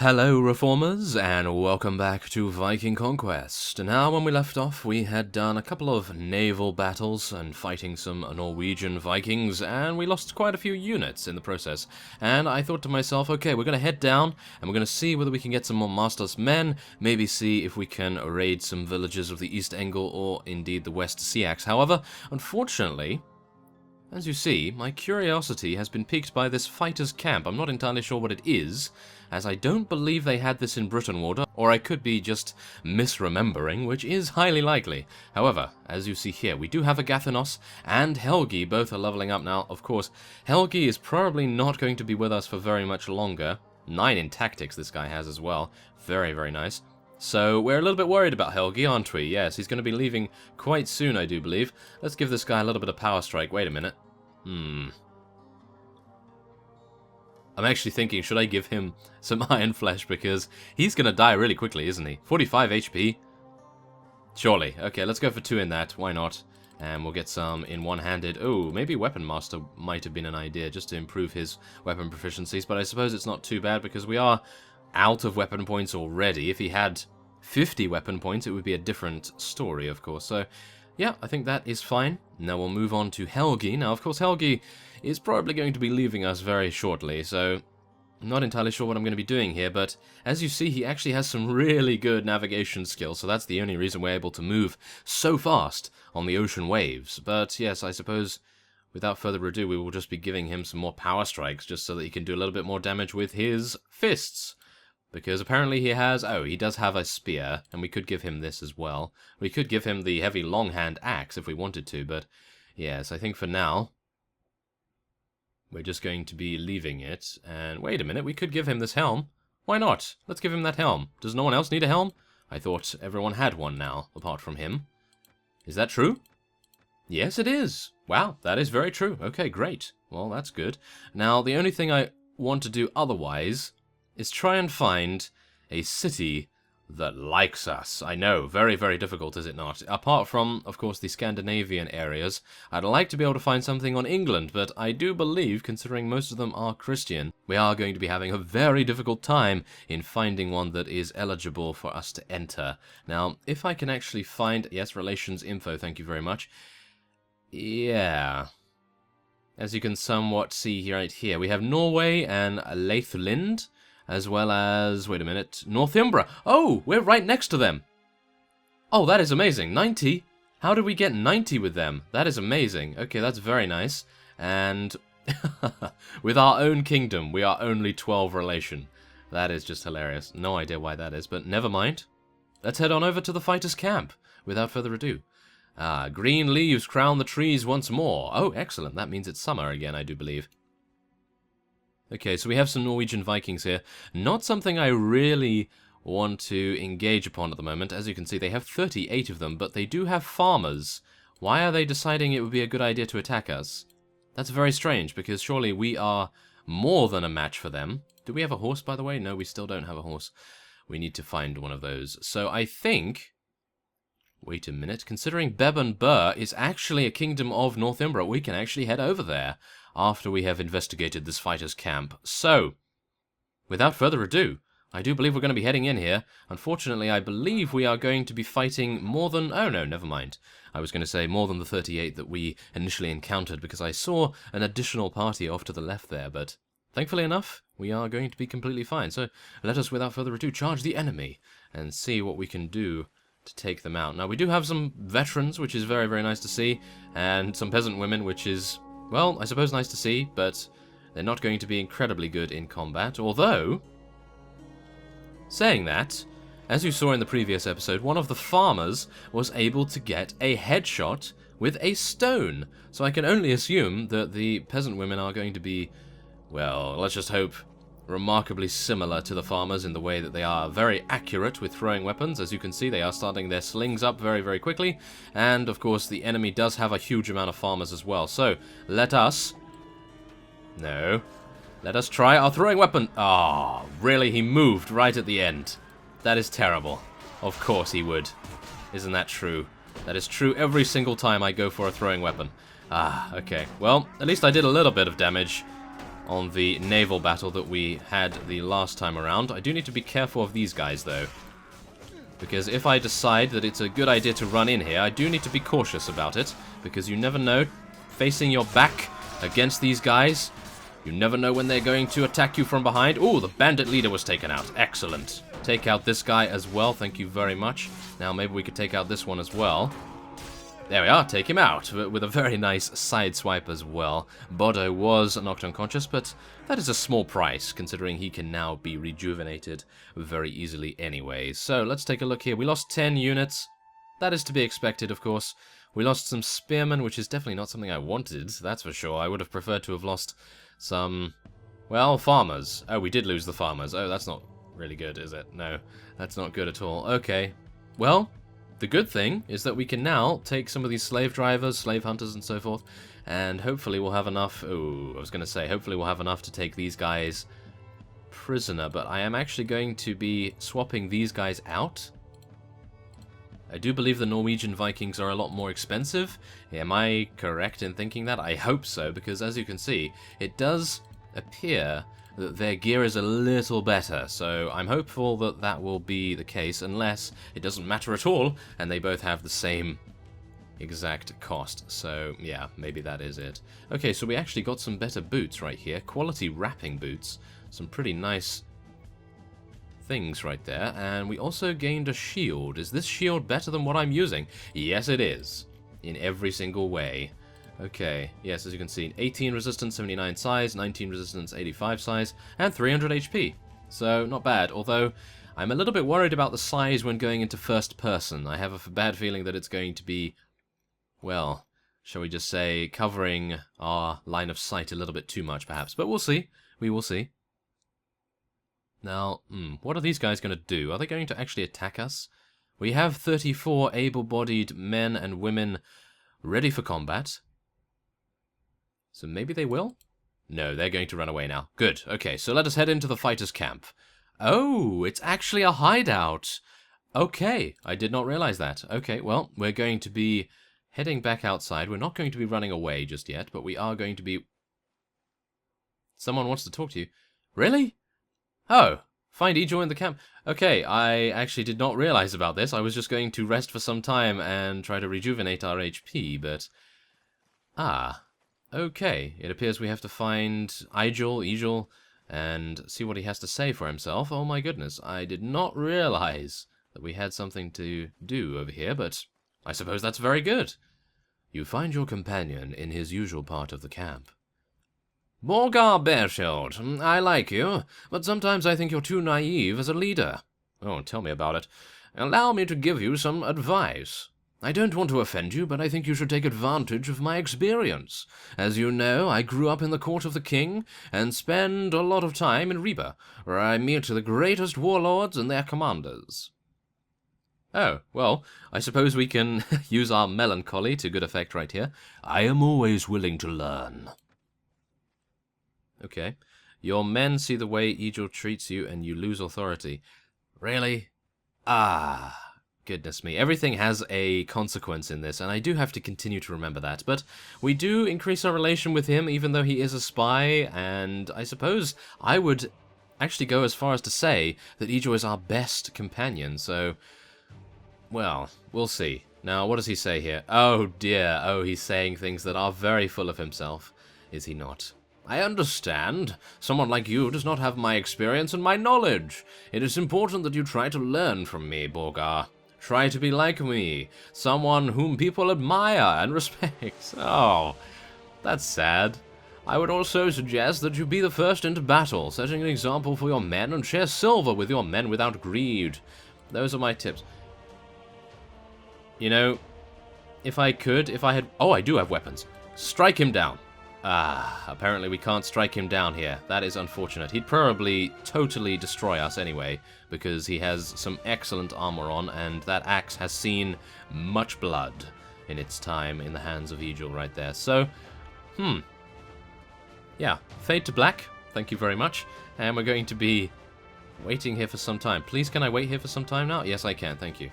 Hello Reformers, and welcome back to Viking Conquest. Now, when we left off, we had done a couple of naval battles and fighting some Norwegian Vikings, and we lost quite a few units in the process. And I thought to myself, okay, we're going to head down, and we're going to see whether we can get some more masterless men, maybe see if we can raid some villages of the East Angle or indeed the West Sea Axe. However, unfortunately, as you see, my curiosity has been piqued by this fighter's camp. I'm not entirely sure what it is, as I don't believe they had this in Brytenwalda, or I could be just misremembering, which is highly likely. However, as you see here, we do have a Gathanos and Helgi, both are leveling up now. Of course, Helgi is probably not going to be with us for very much longer. 9 in tactics this guy has as well. Very, very nice. So, we're a little bit worried about Helgi, aren't we? Yes, he's going to be leaving quite soon, I do believe. Let's give this guy a little bit of power strike. Wait a minute. I'm actually thinking, should I give him some iron flesh? Because he's going to die really quickly, isn't he? 45 HP. Surely. Okay, let's go for 2 in that. Why not? And we'll get some in one-handed. Oh, maybe Weapon Master might have been an idea, just to improve his weapon proficiencies. But I suppose it's not too bad, because we are out of weapon points already. If he had 50 weapon points, it would be a different story, of course. So, yeah, I think that is fine. Now we'll move on to Helgi. Now, of course, Helgi is probably going to be leaving us very shortly, so I'm not entirely sure what I'm going to be doing here, but as you see, he actually has some really good navigation skills, so that's the only reason we're able to move so fast on the ocean waves. But yes, I suppose without further ado, we will just be giving him some more power strikes, just so that he can do a little bit more damage with his fists. Because apparently he has... oh, he does have a spear, and we could give him this as well. We could give him the heavy longhand axe if we wanted to, but yes, I think for now we're just going to be leaving it. And wait a minute, we could give him this helm. Why not? Let's give him that helm. Does no one else need a helm? I thought everyone had one now, apart from him. Is that true? Yes, it is. Wow, that is very true. Okay, great. Well, that's good. Now, the only thing I want to do otherwise is try and find a city that likes us. I know, very, very difficult, is it not? Apart from, of course, the Scandinavian areas, I'd like to be able to find something on England, but I do believe, considering most of them are Christian, we are going to be having a very difficult time in finding one that is eligible for us to enter. Now, if I can actually find... yes, relations info, thank you very much. Yeah. As you can somewhat see right here, we have Norway and Leithlind, as well as, wait a minute, Northumbria. Oh, we're right next to them. Oh, that is amazing. 90? How did we get 90 with them? That is amazing. Okay, that's very nice. And with our own kingdom, we are only 12 relation. That is just hilarious. No idea why that is, but never mind. Let's head on over to the fighter's camp, without further ado. Green leaves crown the trees once more. Oh, excellent. That means it's summer again, I do believe. Okay, so we have some Norwegian Vikings here. Not something I really want to engage upon at the moment. As you can see, they have 38 of them, but they do have farmers. Why are they deciding it would be a good idea to attack us? That's very strange, because surely we are more than a match for them. Do we have a horse, by the way? No, we still don't have a horse. We need to find one of those. So I think... wait a minute. Considering Bebban Burr is actually a kingdom of Northumbria, we can actually head over there after we have investigated this fighter's camp. So, without further ado, I do believe we're going to be heading in here. Unfortunately, I believe we are going to be fighting more than... oh no, never mind. I was going to say more than the 38 that we initially encountered, because I saw an additional party off to the left there, but thankfully enough, we are going to be completely fine. So, let us, without further ado, charge the enemy and see what we can do to take them out. Now, we do have some veterans, which is very, very nice to see, and some peasant women, which is... well, I suppose nice to see, but they're not going to be incredibly good in combat. Although, saying that, as you saw in the previous episode, one of the farmers was able to get a headshot with a stone. So I can only assume that the peasant women are going to be, well, let's just hope, remarkably similar to the farmers in the way that they are very accurate with throwing weapons. As you can see, they are starting their slings up very, very quickly. And, of course, the enemy does have a huge amount of farmers as well. So, let us... no. Let us try our throwing weapon. Ah, really? He moved right at the end. That is terrible. Of course he would. Isn't that true? That is true every single time I go for a throwing weapon. Ah, okay. Well, at least I did a little bit of damage. on the naval battle that we had the last time around. I do need to be careful of these guys, though. Because if I decide that it's a good idea to run in here, I do need to be cautious about it. Because you never know, facing your back against these guys, you never know when they're going to attack you from behind. Ooh, the bandit leader was taken out. Excellent. Take out this guy as well, thank you very much. Now maybe we could take out this one as well. There we are, take him out, with a very nice side swipe as well. Bodo was knocked unconscious, but that is a small price, considering he can now be rejuvenated very easily anyway. So, let's take a look here. We lost 10 units. That is to be expected, of course. We lost some spearmen, which is definitely not something I wanted, that's for sure. I would have preferred to have lost some, well, farmers. Oh, we did lose the farmers. Oh, that's not really good, is it? No, that's not good at all. Okay, well, the good thing is that we can now take some of these slave drivers, slave hunters, and so forth, and hopefully we'll have enough. Oh, I was going to say, hopefully we'll have enough to take these guys prisoner, but I am actually going to be swapping these guys out. I do believe the Norwegian Vikings are a lot more expensive. Am I correct in thinking that? I hope so, because as you can see, it does appear that their gear is a little better, so I'm hopeful that that will be the case, unless it doesn't matter at all, and they both have the same exact cost. So, yeah, maybe that is it. Okay, so we actually got some better boots right here. Quality wrapping boots. Some pretty nice things right there, and we also gained a shield. Is this shield better than what I'm using? Yes, it is. In every single way. Okay, yes, as you can see, 18 resistance, 79 size, 19 resistance, 85 size, and 300 HP. So, not bad, although I'm a little bit worried about the size when going into first person. I have a bad feeling that it's going to be, well, shall we just say, covering our line of sight a little bit too much, perhaps. But we'll see. We will see. Now, what are these guys going to do? Are they going to actually attack us? We have 34 able-bodied men and women ready for combat. So maybe they will? No, they're going to run away now. Good. Okay, so let us head into the fighter's camp. Oh, it's actually a hideout. Okay, I did not realize that. Okay, well, we're going to be heading back outside. We're not going to be running away just yet, but we are going to be... Someone wants to talk to you. Really? Oh, find Ejo in the camp. Okay, I actually did not realize about this. I was just going to rest for some time and try to rejuvenate our HP, but... Ah... Okay, it appears we have to find Ejul, and see what he has to say for himself. Oh my goodness, I did not realize that we had something to do over here, but I suppose that's very good. You find your companion in his usual part of the camp. Borgar Bearshield, I like you, but sometimes I think you're too naive as a leader. Oh, tell me about it. Allow me to give you some advice. I don't want to offend you, but I think you should take advantage of my experience. As you know, I grew up in the court of the king, and spend a lot of time in Reba, where I meet the greatest warlords and their commanders. Oh, well, I suppose we can use our melancholy to good effect right here. I am always willing to learn. Okay. Your men see the way Ejul treats you, and you lose authority. Really? Ah... Goodness me, everything has a consequence in this, and I do have to continue to remember that. But we do increase our relation with him, even though he is a spy, and I suppose I would actually go as far as to say that Ejul is our best companion, so... Well, we'll see. Now, what does he say here? Oh dear, oh, he's saying things that are very full of himself, is he not? I understand. Someone like you does not have my experience and my knowledge. It is important that you try to learn from me, Borgar. Try to be like me, someone whom people admire and respect. Oh, that's sad. I would also suggest that you be the first into battle, setting an example for your men, and share silver with your men without greed. Those are my tips. You know, if I had... Oh, I do have weapons. Strike him down. Ah, apparently we can't strike him down here. That is unfortunate. He'd probably totally destroy us anyway, because he has some excellent armor on, and that axe has seen much blood in its time in the hands of Ejul right there. So, yeah, fade to black. Thank you very much. And we're going to be waiting here for some time. Please, can I wait here for some time now? Yes, I can. Thank you.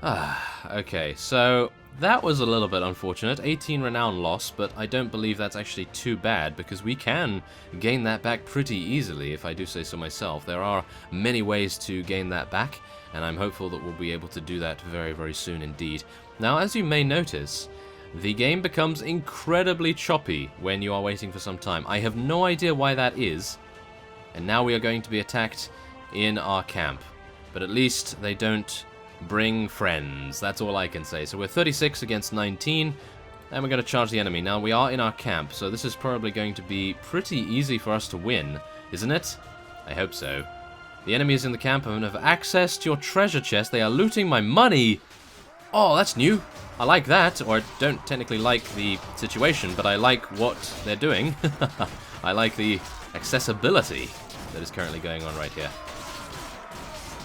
Ah, okay. So, that was a little bit unfortunate. 18 renown loss, but I don't believe that's actually too bad, because we can gain that back pretty easily, if I do say so myself. There are many ways to gain that back, and I'm hopeful that we'll be able to do that very, very soon indeed. Now, as you may notice, the game becomes incredibly choppy when you are waiting for some time. I have no idea why that is, and now we are going to be attacked in our camp. But at least they don't bring friends. That's all I can say. So we're 36 against 19, and we're going to charge the enemy. Now, we are in our camp, so this is probably going to be pretty easy for us to win, isn't it? I hope so. The enemy is in the camp and have access to your treasure chest. They are looting my money. Oh, that's new. I like that, or I don't technically like the situation, but I like what they're doing. I like the accessibility that is currently going on right here.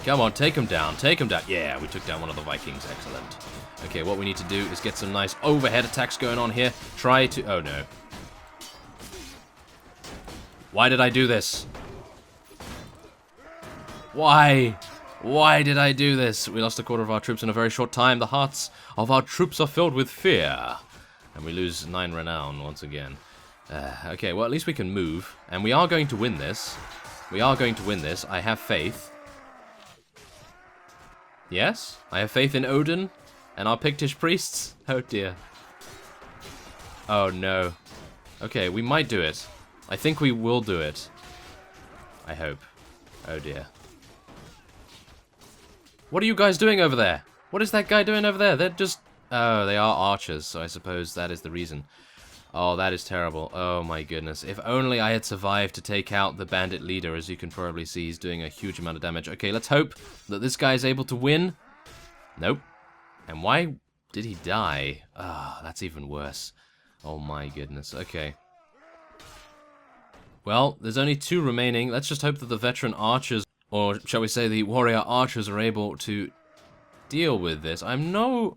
Come on, take him down, take him down. Yeah, we took down one of the Vikings, excellent. Okay, what we need to do is get some nice overhead attacks going on here. Try to, oh no. Why did I do this? Why? Why did I do this? We lost a quarter of our troops in a very short time. The hearts of our troops are filled with fear. And we lose 9 renown once again. Okay, well, at least we can move. And we are going to win this. We are going to win this. I have faith. Yes? I have faith in Odin and our Pictish priests. Oh, dear. Oh, no. Okay, we might do it. I think we will do it. I hope. Oh, dear. What are you guys doing over there? What is that guy doing over there? They're just... Oh, they are archers, so I suppose that is the reason. Oh, that is terrible. Oh, my goodness. If only I had survived to take out the bandit leader. As you can probably see, he's doing a huge amount of damage. Okay, let's hope that this guy is able to win. Nope. And why did he die? Ah, that's even worse. Oh, my goodness. Okay. Well, there's only 2 remaining. Let's just hope that the veteran archers, or shall we say the warrior archers, are able to deal with this. I'm not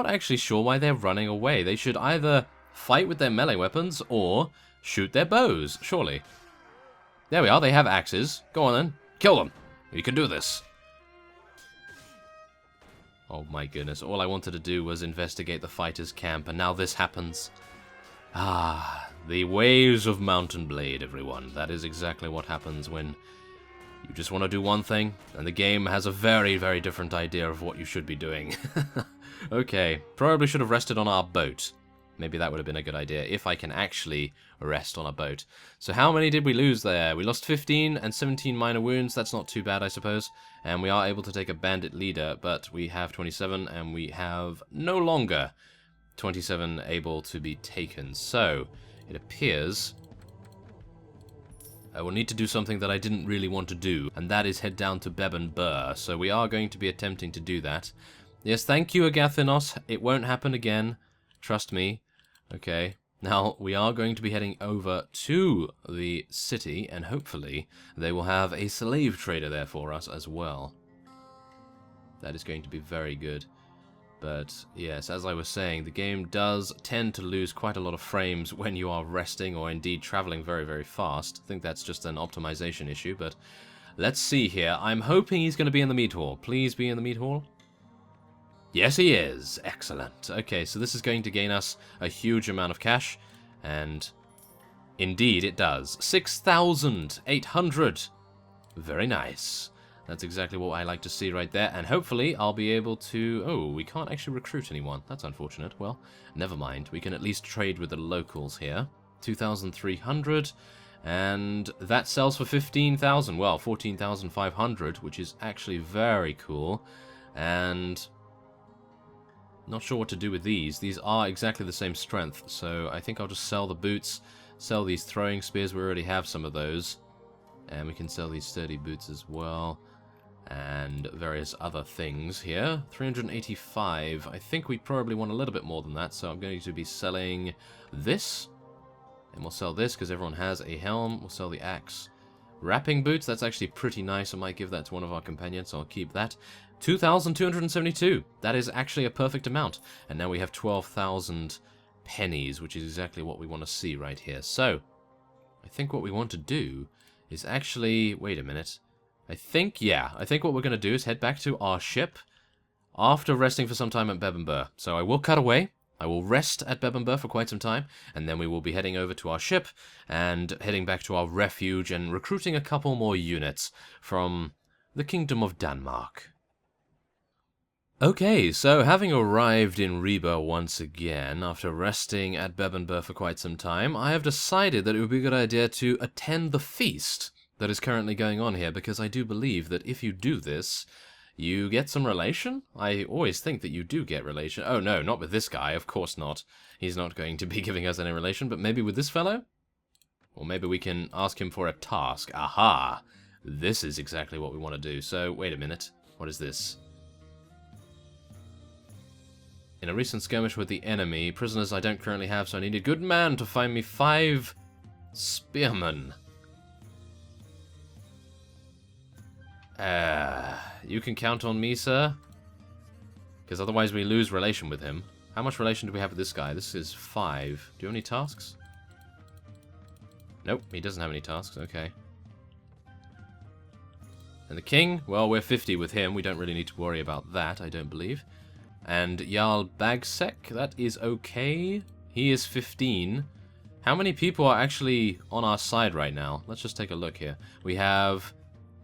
actually sure why they're running away. They should either fight with their melee weapons or shoot their bows, surely. There we are, they have axes. Go on then, kill them. You can do this. Oh my goodness, all I wanted to do was investigate the fighters' camp, and now this happens. Ah, the ways of Mount Blade, everyone. That is exactly what happens when you just want to do one thing, and the game has a very, very different idea of what you should be doing. Okay, probably should have rested on our boat. Maybe that would have been a good idea, if I can actually rest on a boat. So how many did we lose there? We lost 15 and 17 minor wounds. That's not too bad, I suppose. And we are able to take a bandit leader, but we have 27, and we have no longer 27 able to be taken. So, it appears I will need to do something that I didn't really want to do, and that is head down to Beben Bur. So we are going to be attempting to do that. Yes, thank you, Agathinos. It won't happen again. Trust me. Okay, now we are going to be heading over to the city, and hopefully they will have a slave trader there for us as well. That is going to be very good. But yes, as I was saying, the game does tend to lose quite a lot of frames when you are resting or indeed traveling very, very fast. I think that's just an optimization issue, but let's see here. I'm hoping he's going to be in the meat hall. Please be in the meat hall. Yes, he is. Excellent. Okay, so this is going to gain us a huge amount of cash, and indeed it does. 6,800. Very nice. That's exactly what I like to see right there, and hopefully I'll be able to... Oh, we can't actually recruit anyone. That's unfortunate. Well, never mind. We can at least trade with the locals here. 2,300, and that sells for 15,000. Well, 14,500, which is actually very cool, and... not sure what to do with these. These are exactly the same strength, so I think I'll just sell the boots, sell these throwing spears. We already have some of those. And we can sell these sturdy boots as well. And various other things here. 385. I think we probably want a little bit more than that, so I'm going to be selling this. And we'll sell this because everyone has a helm. We'll sell the axe. Wrapping boots, that's actually pretty nice. I might give that to one of our companions, so I'll keep that. 2,272. That is actually a perfect amount. And now we have 12,000 pennies, which is exactly what we want to see right here. So, I think what we want to do is actually... wait a minute. I think what we're going to do is head back to our ship. after resting for some time at Bebbanburg. So I will cut away. I will rest at Bebbanburg for quite some time, and then we will be heading over to our ship and heading back to our refuge and recruiting a couple more units from the Kingdom of Denmark. Okay, so having arrived in Reba once again, after resting at Bebbanburg for quite some time, I have decided that it would be a good idea to attend the feast that is currently going on here, because I do believe that if you do this, you get some relation? I always think that you do get relation. Oh no, not with this guy, of course not. He's not going to be giving us any relation, but maybe with this fellow? Or maybe we can ask him for a task. Aha! This is exactly what we want to do. So, wait a minute. What is this? In a recent skirmish with the enemy, prisoners I don't currently have, so I need a good man to find me 5 spearmen. You can count on me, sir. Because otherwise we lose relation with him. How much relation do we have with this guy? This is 5. Do you have any tasks? Nope, he doesn't have any tasks. Okay. And the king? Well, we're 50 with him. We don't really need to worry about that, I don't believe. And Jarl Bagsek, that is okay. He is 15. How many people are actually on our side right now? Let's just take a look here. We have...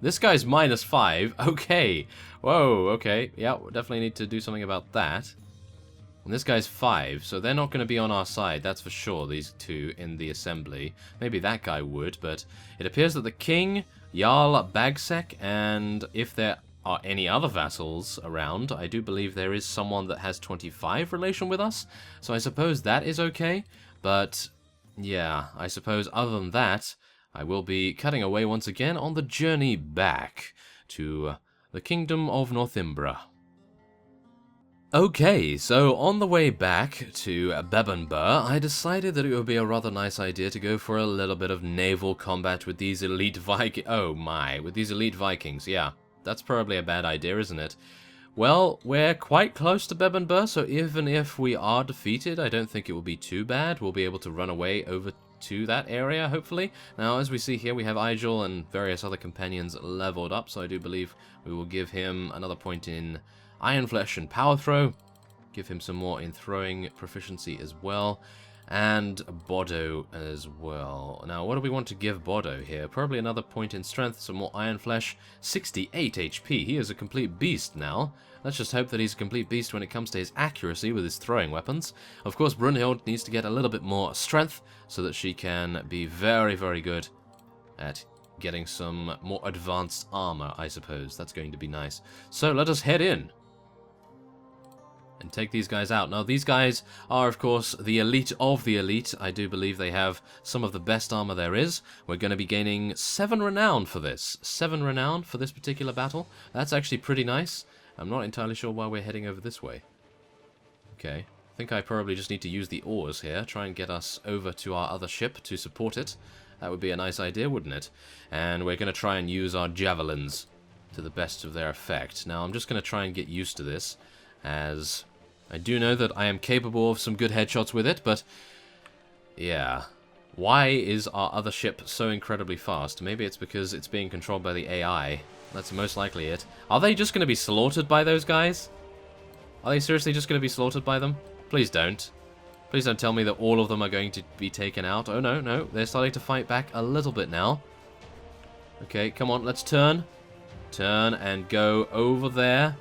This guy's -5. Okay. Whoa, okay. Yeah, we'll definitely need to do something about that. And this guy's 5, so they're not going to be on our side, that's for sure, these two in the assembly. Maybe that guy would, but it appears that the king, Jarl Bagsek, and if there are any other vassals around, I do believe there is someone that has 25 relation with us, so I suppose that is okay. But, yeah, I suppose other than that, I will be cutting away once again on the journey back to the Kingdom of Northumbria. Okay, so on the way back to Bebbanburg, I decided that it would be a rather nice idea to go for a little bit of naval combat with these elite Vikings. Oh my, with these elite Vikings, yeah. That's probably a bad idea, isn't it? Well, we're quite close to Bebbanburg, so even if we are defeated, I don't think it will be too bad. We'll be able to run away over to that area, hopefully. Now, as we see here, we have Igel and various other companions leveled up, so I do believe we will give him another point in Iron Flesh and Power Throw. Give him some more in throwing proficiency as well. And Bodo as well. Now, what do we want to give Bodo here? Probably another point in strength, some more Iron Flesh. 68 HP. He is a complete beast now. Let's just hope that he's a complete beast when it comes to his accuracy with his throwing weapons. Of course, Brunhild needs to get a little bit more strength so that she can be very, very good at getting some more advanced armor, I suppose. That's going to be nice. So, let us head in and take these guys out. Now, these guys are, of course, the elite of the elite. I do believe they have some of the best armor there is. We're going to be gaining 7 renown for this. 7 renown for this particular battle. That's actually pretty nice. I'm not entirely sure why we're heading over this way. Okay. I think I probably just need to use the oars here. Try and get us over to our other ship to support it. That would be a nice idea, wouldn't it? And we're going to try and use our javelins to the best of their effect. Now, I'm just going to try and get used to this, as I do know that I am capable of some good headshots with it, but yeah. Why is our other ship so incredibly fast? Maybe it's because it's being controlled by the AI. That's most likely it. Are they just going to be slaughtered by those guys? Are they seriously just going to be slaughtered by them? Please don't. Please don't tell me that all of them are going to be taken out. Oh no, no. They're starting to fight back a little bit now. Okay, come on, let's turn. Turn and go over there.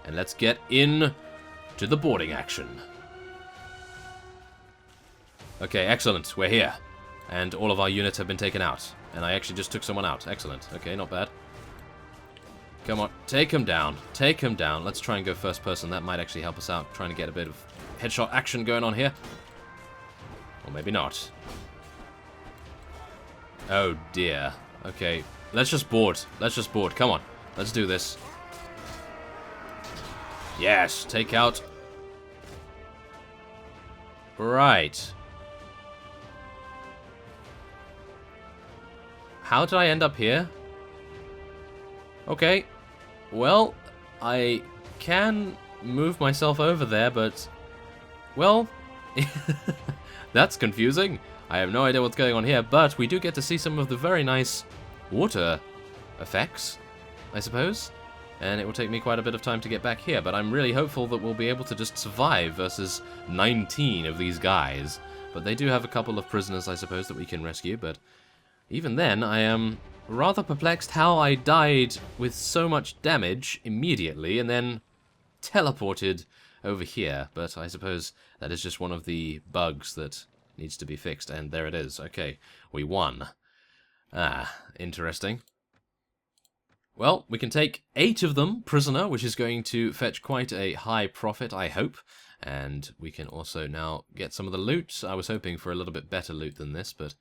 And let's get in to the boarding action. Okay, excellent. We're here. And all of our units have been taken out. And I actually just took someone out. Excellent. Okay, not bad. Come on, take him down. Take him down. Let's try and go first person. That might actually help us out. Trying to get a bit of headshot action going on here. Or maybe not. Oh dear. Okay, let's just board. Let's just board. Come on. Let's do this. Yes, take out. Right. How did I end up here? Okay. Well, I can move myself over there, but... Well, that's confusing. I have no idea what's going on here, but we do get to see some of the very nice water effects, I suppose. and it will take me quite a bit of time to get back here, but I'm really hopeful that we'll be able to just survive versus 19 of these guys. But they do have a couple of prisoners, I suppose, that we can rescue, but even then, I am rather perplexed how I died with so much damage immediately and then teleported over here. But I suppose that is just one of the bugs that needs to be fixed, and there it is. Okay, we won. Ah, interesting. Well, we can take 8 of them prisoner, which is going to fetch quite a high profit, I hope. And we can also now get some of the loot. I was hoping for a little bit better loot than this, but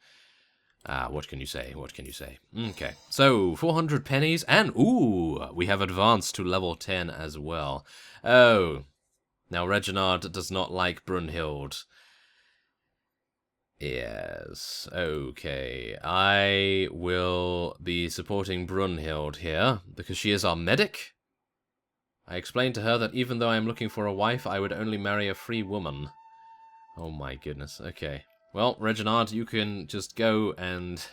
what can you say? What can you say? Okay, so 400 pennies, and ooh, we have advanced to level 10 as well. Oh, now Reginald does not like Brunhild. Yes, okay. I will be supporting Brunhild here, because she is our medic. I explained to her that even though I am looking for a wife, I would only marry a free woman. Oh my goodness, okay. Well, Reginald, you can just go and...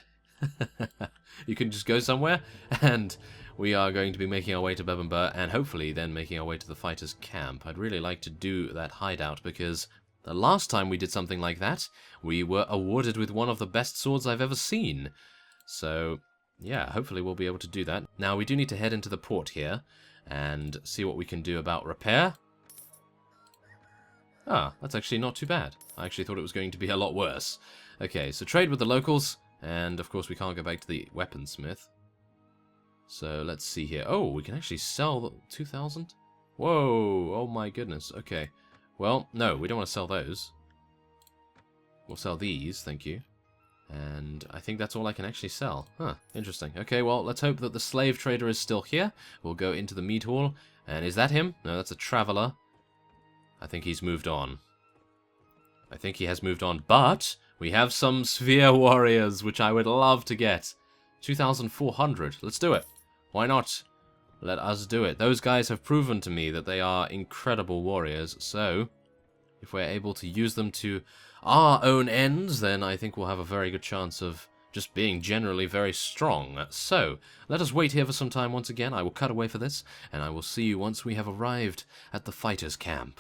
you can just go somewhere, and we are going to be making our way to Bebbanburg, and hopefully then making our way to the fighters' camp. I'd really like to do that hideout, because the last time we did something like that, we were awarded with one of the best swords I've ever seen. So, yeah, hopefully we'll be able to do that. Now, we do need to head into the port here, and see what we can do about repair. Ah, that's actually not too bad. I actually thought it was going to be a lot worse. Okay, so trade with the locals, and of course we can't go back to the weaponsmith. So let's see here. Oh, we can actually sell 2,000? Whoa, oh my goodness. Okay, well, no, we don't want to sell those. We'll sell these, thank you. And I think that's all I can actually sell. Huh, interesting. Okay, well, let's hope that the slave trader is still here. We'll go into the meat hall. And is that him? No, that's a traveler. I think he's moved on. I think he has moved on. But we have some sphere warriors, which I would love to get. 2,400. Let's do it. Why not? Let us do it. Those guys have proven to me that they are incredible warriors. So, if we're able to use them to our own ends, then I think we'll have a very good chance of just being generally very strong. So, let us wait here for some time once again. I will cut away for this, and I will see you once we have arrived at the fighters' camp.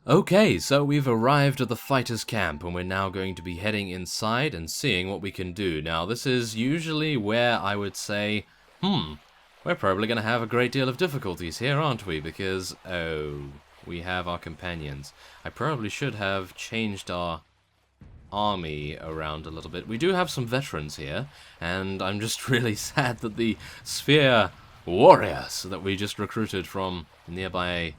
Okay, so we've arrived at the fighters' camp, and we're now going to be heading inside and seeing what we can do. Now, this is usually where I would say, we're probably going to have a great deal of difficulties here, aren't we? Because, oh, we have our companions. I probably should have changed our army around a little bit. We do have some veterans here, and I'm just really sad that the sphere warriors that we just recruited from nearby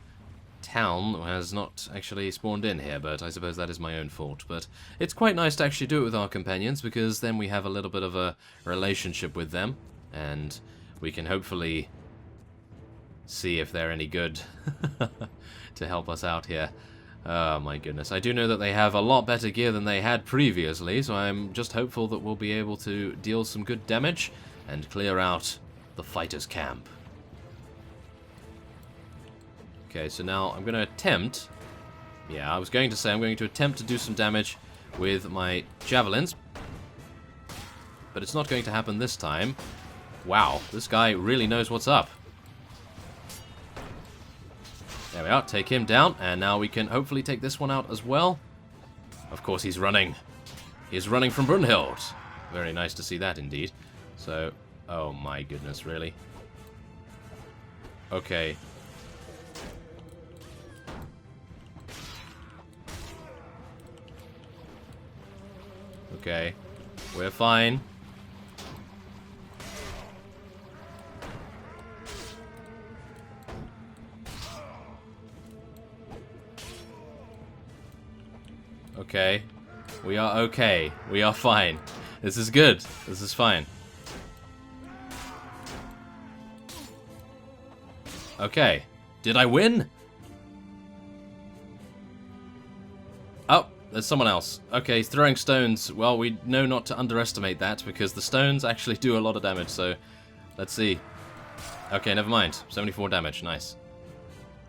town has not actually spawned in here, but I suppose that is my own fault. But it's quite nice to actually do it with our companions, because then we have a little bit of a relationship with them, and we can hopefully see if they're any good to help us out here. Oh my goodness. I do know that they have a lot better gear than they had previously, so I'm just hopeful that we'll be able to deal some good damage and clear out the fighters' camp. Okay, so now I'm going to attempt... Yeah, I was going to say I'm going to attempt to do some damage with my javelins, but it's not going to happen this time. Wow, this guy really knows what's up. There we are, take him down, and now we can hopefully take this one out as well. Of course he's running. He's running from Brunhild. Very nice to see that indeed. So, oh my goodness, really? Okay. Okay, we're fine. Okay. We are okay. We are fine. This is good. This is fine. Okay. Did I win? Oh, there's someone else. Okay, he's throwing stones. Well, we know not to underestimate that, because the stones actually do a lot of damage, so let's see. Okay, never mind. 74 damage. Nice.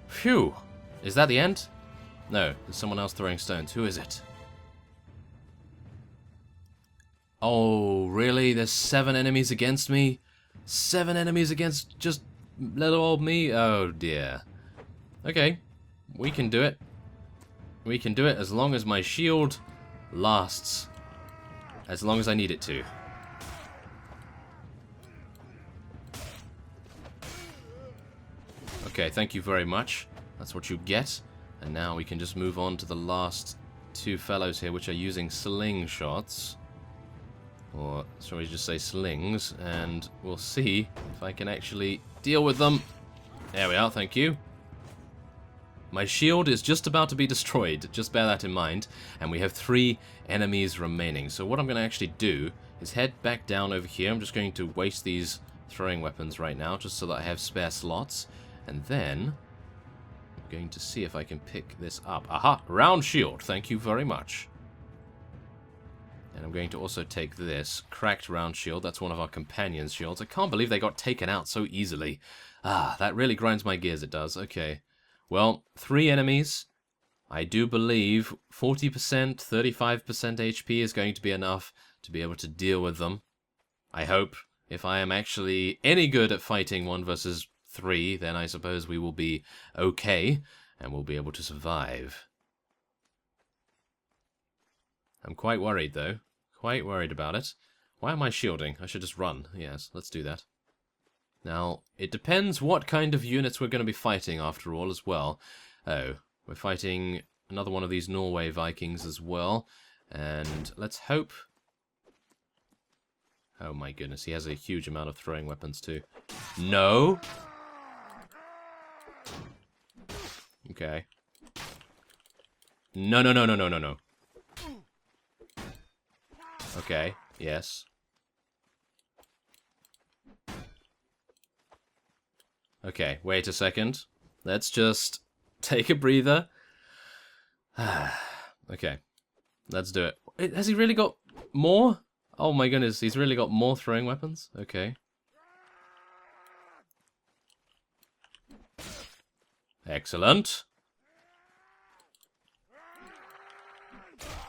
Phew. Is that the end? No, there's someone else throwing stones. Who is it? Oh, really? There's 7 enemies against me? 7 enemies against just little old me? Oh dear. Okay, we can do it. We can do it as long as my shield lasts. As long as I need it to. Okay, thank you very much. That's what you get. And now we can just move on to the last two fellows here, which are using slingshots. Or shall we just say slings, and we'll see if I can actually deal with them. There we are, thank you. My shield is just about to be destroyed, just bear that in mind, and we have 3 enemies remaining. So what I'm going to actually do is head back down over here. I'm just going to waste these throwing weapons right now, just so that I have spare slots, and then I'm going to see if I can pick this up. Aha! Round shield, thank you very much. And I'm going to also take this cracked round shield. That's one of our companions' shields. I can't believe they got taken out so easily. Ah, that really grinds my gears, it does. Okay. Well, 3 enemies. I do believe 40%, 35% HP is going to be enough to be able to deal with them. I hope. If I am actually any good at fighting 1 versus 3, then I suppose we will be okay, and we'll be able to survive. I'm quite worried, though. Quite worried about it. Why am I shielding? I should just run. Yes, let's do that. Now, it depends what kind of units we're going to be fighting, after all, as well. Oh, we're fighting another one of these Norway Vikings as well. And let's hope... Oh my goodness, he has a huge amount of throwing weapons, too. No! Okay. No, no, no, no, no, no, no. Okay, yes. Okay, wait a second. Let's just take a breather. Okay, let's do it. Has he really got more? Oh my goodness, he's really got more throwing weapons? Okay. Excellent.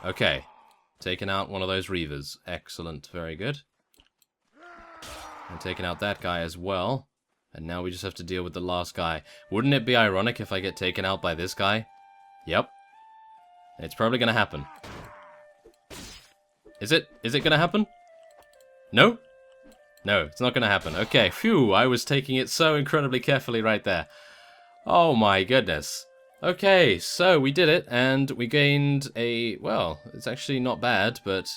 Okay. Taking out one of those Reavers. Excellent. Very good. And taking out that guy as well. And now we just have to deal with the last guy. Wouldn't it be ironic if I get taken out by this guy? Yep. It's probably going to happen. Is it? Is it going to happen? No? No, it's not going to happen. Okay, phew, I was taking it so incredibly carefully right there. Oh my goodness. Okay, so we did it, and we gained a, well, it's actually not bad, but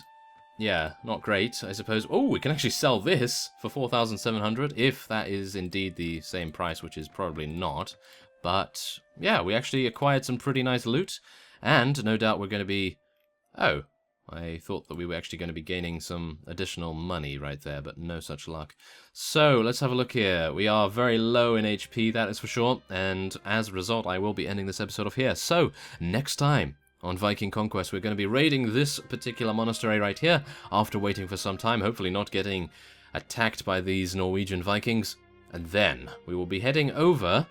yeah, not great, I suppose. Oh, we can actually sell this for 4,700, if that is indeed the same price, which is probably not. But yeah, we actually acquired some pretty nice loot, and no doubt we're going to be... Oh, I thought that we were actually going to be gaining some additional money right there, but no such luck. So, let's have a look here. We are very low in HP, that is for sure, and as a result, I will be ending this episode off here. So, next time on Viking Conquest, we're going to be raiding this particular monastery right here, after waiting for some time, hopefully not getting attacked by these Norwegian Vikings, and then we will be heading over...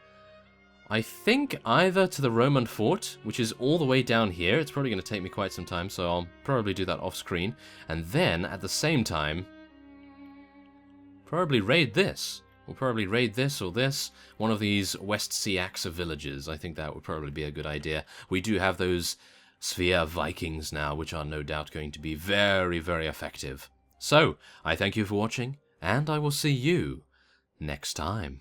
I think either to the Roman fort, which is all the way down here. It's probably going to take me quite some time, so I'll probably do that off screen. And then, at the same time, probably raid this. We'll probably raid this or this. One of these West Sea-Axa villages. I think that would probably be a good idea. We do have those Sphere Vikings now, which are no doubt going to be very, very effective. So, I thank you for watching, and I will see you next time.